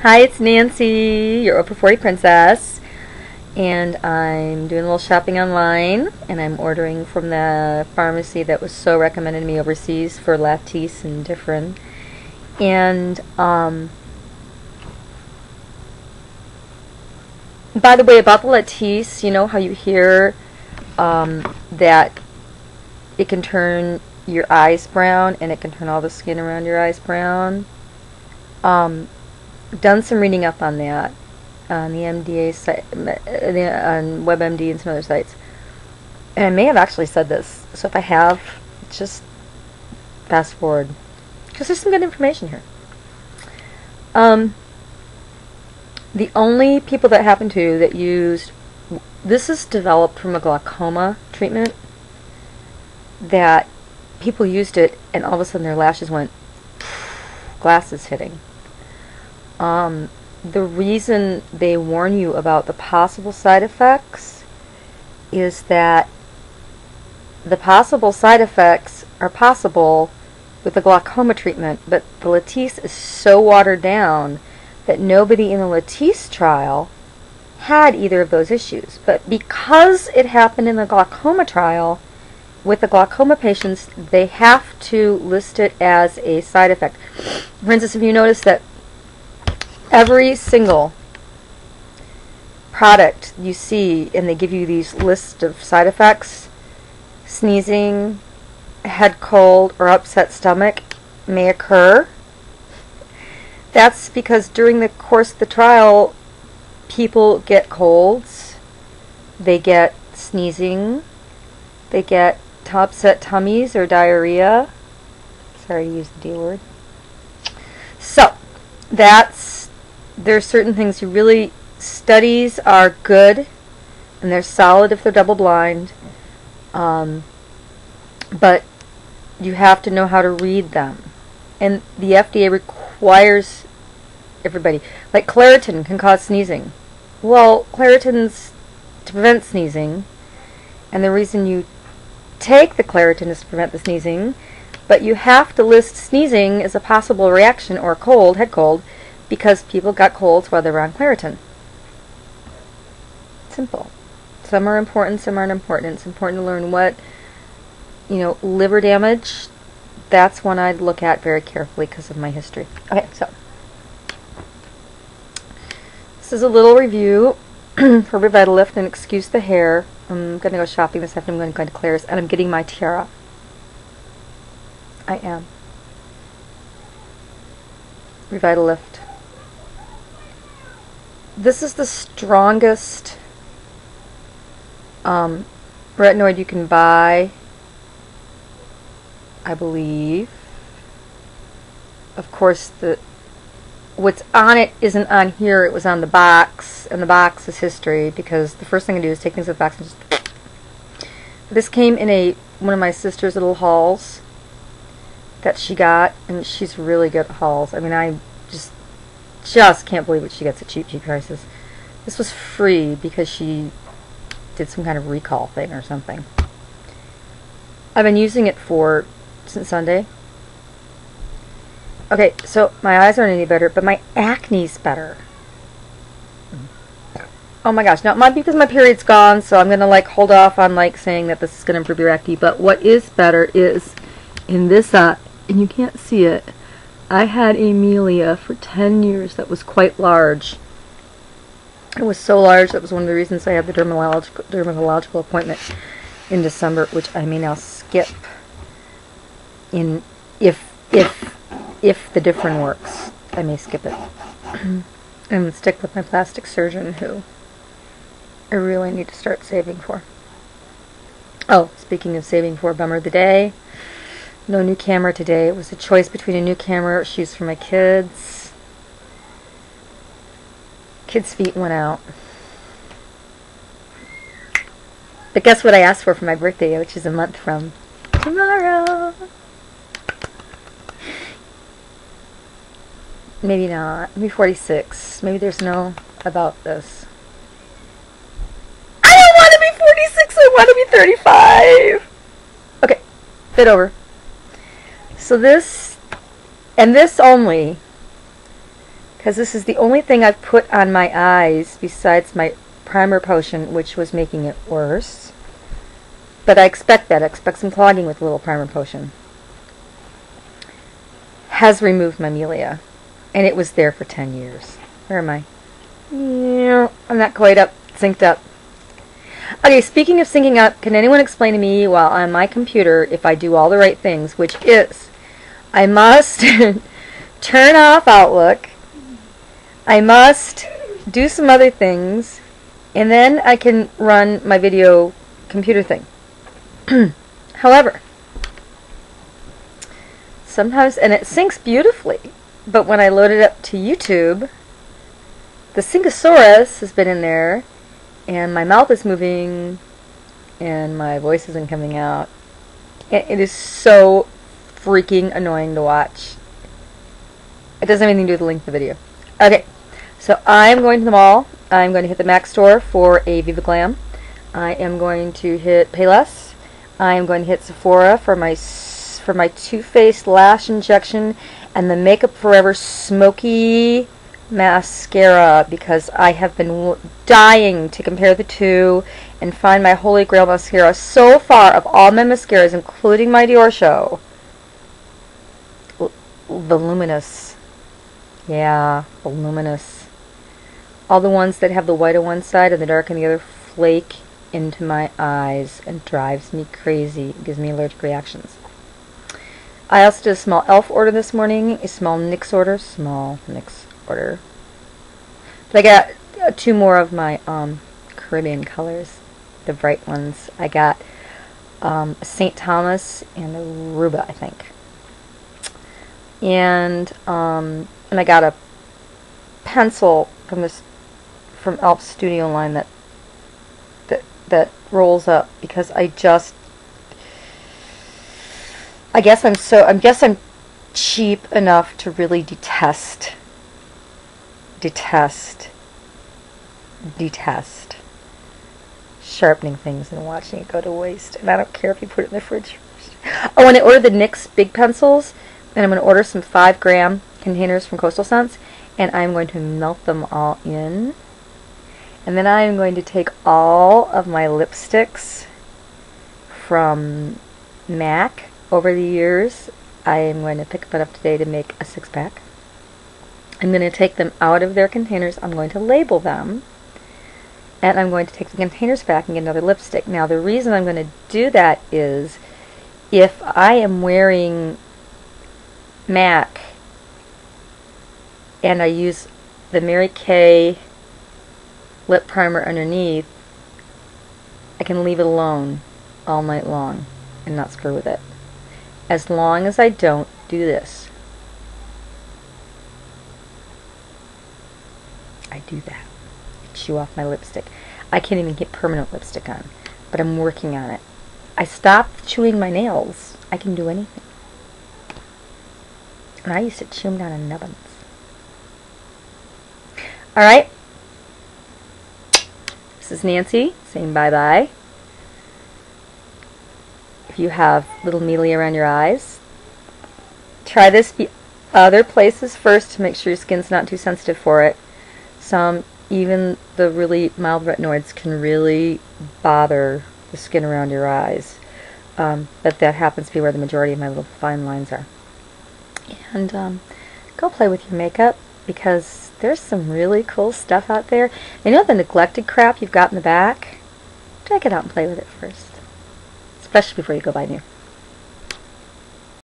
Hi, it's Nancy, your Oprah 40 princess, and I'm doing a little shopping online, and I'm ordering from the pharmacy that was so recommended to me overseas for Latisse and Differin. And by the way, about the Latisse, you know how you hear that it can turn your eyes brown and it can turn all the skin around your eyes brown? Done some reading up on that on the MDA site, on WebMD and some other sites. And I may have actually said this, so if I have, just fast forward, because there's some good information here. The only people that happen to that used, this is developed from a glaucoma treatment, that people used it and all of a sudden their lashes went glasses hitting. The reason they warn you about the possible side effects is that the possible side effects are possible with the glaucoma treatment, but the Latisse is so watered down that nobody in the Latisse trial had either of those issues. But because it happened in the glaucoma trial, with the glaucoma patients, they have to list it as a side effect. For instance, if you notice that every single product you see, and they give you these lists of side effects, sneezing, head cold, or upset stomach may occur. That's because during the course of the trial, people get colds, they get sneezing, they get upset tummies or diarrhea. Sorry to use the D word. So, there's certain things you really, studies are good and they're solid if they're double blind, but you have to know how to read them, and the FDA requires everybody, like Claritin can cause sneezing. Well, Claritin's to prevent sneezing, and the reason you take the Claritin is to prevent the sneezing, but you have to list sneezing as a possible reaction or cold, head cold, because people got colds while they were on Claritin. Simple. Some are important, some aren't important. It's important to learn what, liver damage, that's one I'd look at very carefully because of my history. Okay, so this is a little review for Revitalift, and excuse the hair. I'm going to go shopping this afternoon. I'm going to Claire's, and I'm getting my tiara. I am. Revitalift. This is the strongest retinoid you can buy, I believe. Of course, what's on it isn't on here. It was on the box, and the box is history, because the first thing I do is take things out of the box and just... This came in one of my sister's little hauls that she got, and she's really good at hauls. I mean, I just can't believe what she gets at cheap prices. This was free because she did some kind of recall thing or something. I've been using it since Sunday. Okay, so my eyes aren't any better, but my acne's better. Oh my gosh, now it might be because my period's gone, so I'm going to hold off on saying that this is going to improve your acne, but what is better is in this eye, and you can't see it, I had Amelia for 10 years that was quite large. It was so large that was one of the reasons I had the dermatological appointment in December, which I may now skip if the Differin works. I may skip it and stick with my plastic surgeon, who I really need to start saving for. Oh, speaking of saving for, bummer of the day. No new camera today. It was a choice between a new camera or shoes for my kids. Kids' feet went out. But guess what I asked for my birthday, which is a month from tomorrow? Maybe not. Maybe 46. Maybe there's no about this. I don't want to be 46. I want to be 35. Okay. Fit over. So this, and this only, because this is the only thing I've put on my eyes besides my primer potion, which was making it worse. But I expect that. I expect some clogging with a little primer potion. Has removed my Melia, and it was there for 10 years. Where am I? Yeah, I'm not quite up, synced up. Okay, speaking of syncing up, can anyone explain to me while on my computer if I do all the right things, which is I must turn off Outlook, I must do some other things, and then I can run my video computer thing. However, sometimes, and it syncs beautifully, but when I load it up to YouTube, the Syncosaurus has been in there, and my mouth is moving, and my voice isn't coming out. It is so freaking annoying to watch. It doesn't have anything to do with the length of the video. Okay, so I'm going to the mall. I'm going to hit the Mac store for a Viva Glam. I am going to hit Payless. I am going to hit Sephora for my Too Faced lash injection and the Makeup Forever Smoky mascara, because I have been dying to compare the two and find my holy grail mascara. So far, of all my mascaras, including my Dior show, Voluminous. Yeah, Voluminous. All the ones that have the white on one side and the dark on the other flake into my eyes and drives me crazy. It gives me allergic reactions. I also did a small e.l.f. order this morning, a small NYX order, But I got 2 more of my Caribbean colors, the bright ones. I got a St. Thomas and a Ruba, I think. And I got a pencil from e.l.f. Studio line that rolls up, because I guess I'm cheap enough to really detest sharpening things and watching it go to waste. And I don't care if you put it in the fridge first. Oh, and I ordered the NYX big pencils, and I'm going to order some 5-gram containers from Coastal Scents, and I'm going to melt them all in. And then I'm going to take all of my lipsticks from MAC over the years. I am going to pick up enough today to make a 6-pack. I'm going to take them out of their containers. I'm going to label them. And I'm going to take the containers back and get another lipstick. Now, the reason I'm going to do that is if I am wearing MAC and I use the Mary Kay lip primer underneath, I can leave it alone all night long and not screw with it. As long as I don't do this. I do that. I chew off my lipstick. I can't even get permanent lipstick on, but I'm working on it. I stopped chewing my nails. I can do anything. And I used to chew them down in nubbins. Alright. This is Nancy saying bye-bye. If you have little mealy around your eyes, try this other places first to make sure your skin's not too sensitive for it. Even the really mild retinoids can really bother the skin around your eyes. But that happens to be where the majority of my little fine lines are. And go play with your makeup, because there's some really cool stuff out there. You know the neglected crap you've got in the back? Check it out and play with it first. Especially before you go buy new.